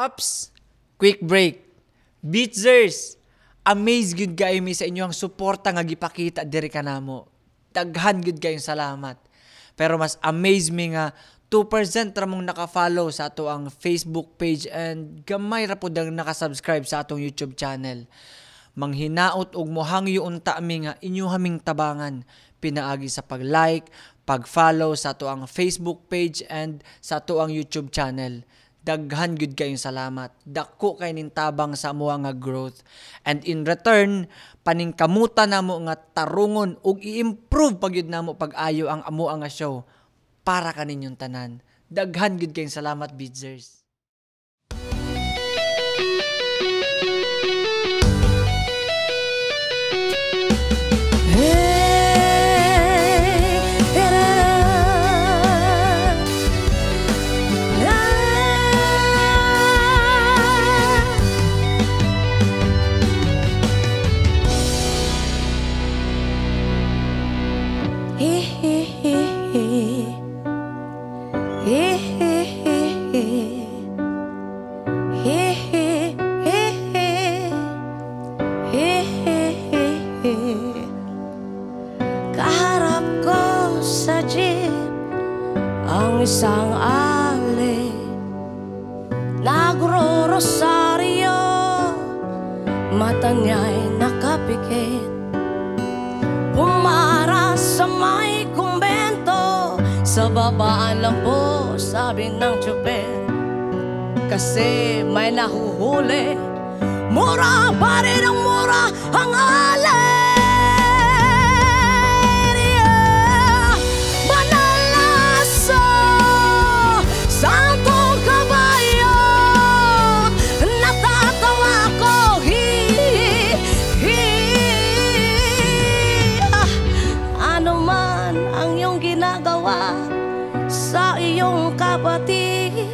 Ups, quick break. Beatzers, amaze good kayo mi sa inyong suporta nga gipakita diri kanamo. Daghan good kayong salamat. Pero mas amaze mi nga 2% ra mong naka-follow sa ato ang Facebook page and gamay ra pud ang naka-subscribe sa atong YouTube channel. Manghinaot og mohangyo unta mi nga inyo haming tabangan pinaagi sa pag-like, pag-follow sa ato ang Facebook page and sa ato ang YouTube channel. Daghan gud kayong salamat. Dako kay nintabang sa amo nga growth. And in return, paningkamuta namo nga tarungon ug i-improve pagyud namo pag-ayo ang amo nga show para kaninyong tanan. Daghan gud kayong salamat, Beatzers. Kaharap ko sa jeep ang isang ali, nagro-rosaryo, mata niya'y nakapikit. Pumara sa may kumbento, sa babaan lang po, sabi ng tsuper. Kasi may nahuhuli, mura pa rin ang mura ang alin. Yeah. Manalaso, Santong Kabayo, natatawa ko. Ano man ang iyong ginagawa sa iyong kapatid,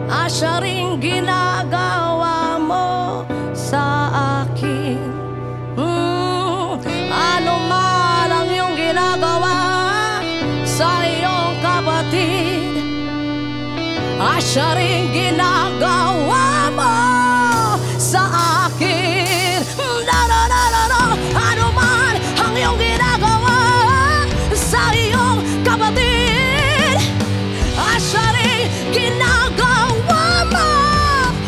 asya ring ginagawa mo sa akin. Ano man ang iyong ginagawa sa iyong kapatid, asya ring ginagawa mo sa akin. Ano man ang iyong ginagawa sa iyong kapatid, asya ring ginagawa mo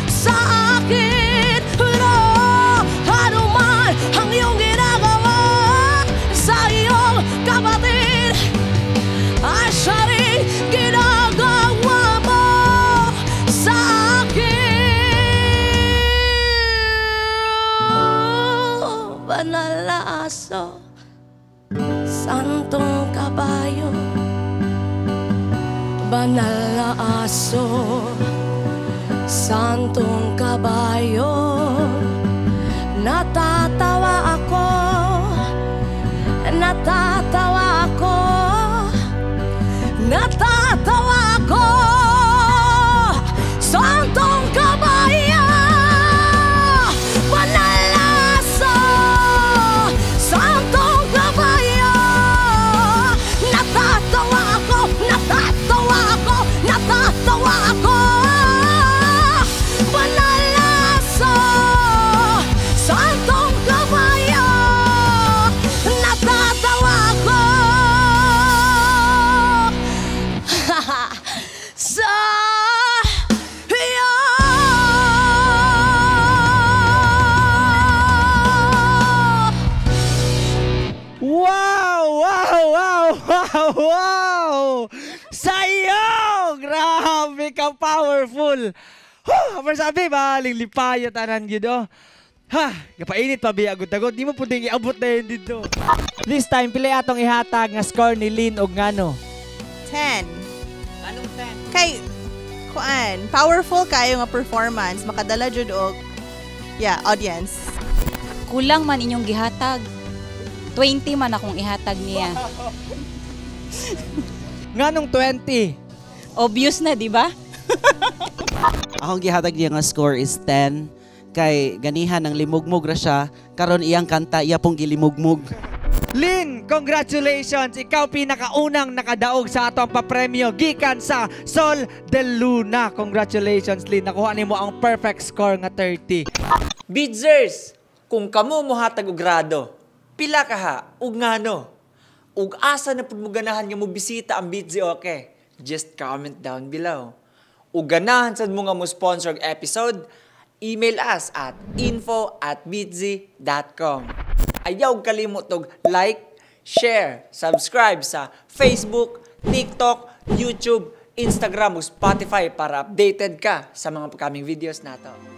sa akin. Ano man ang iyong ginagawa sa iyong kapatid, asya ring ginagawa mo sa akin. Banal na aso, Santong Kabayo, banal na aso, Santong Kabayo, natatawa ako, natatawa ako, natatawa ako. Santong Kabayo, banal na aso, Santong Kabayo, natatawa ako, natatawa ako, natatawa ako. Banal na aso, Santong Kabayo, natatawa ako. Sa iyo. Wow! Wow! Wow! Wow! Wow! Sayo! Grabe ka powerful! Sabi baling lipayo tanan gyud oh. Ha, kapainit pa biya agud-agud, di mo puding iabot na yun dito. This time pili atong ihatag nga score ni Lynn og ngano. 10. Anong 10? Kay kuan, powerful kayo nga performance, makadala jud og audience. Kulang man inyong gihatag. 20 man akong ihatag niya. Nganong 20? Obvious na, di ba? Akong gihatag niya nga score is 10. Kay ganihan ng limugmug ra siya, karon iyang kanta iya pong gilimugmug. Lynn, congratulations! Ikaw pinakaunang nakadaog sa atong papremyo gikan sa Sol de Luna. Congratulations, Lynn. Nakuha nimo ang perfect score nga 30. Bidzers, kung kamo mohatag og grado, pila ka ha, ug ngano? Ug asa na pud mo ganahan nga mo bisita ang Bitzy Okay? Just comment down below. Ug ganahan sad mo nga mo sponsor og episode, email us at info@bitzy.com. Ayaw kalimot og like, share, subscribe sa Facebook, TikTok, YouTube, Instagram ug Spotify para updated ka sa mga upcoming videos nato.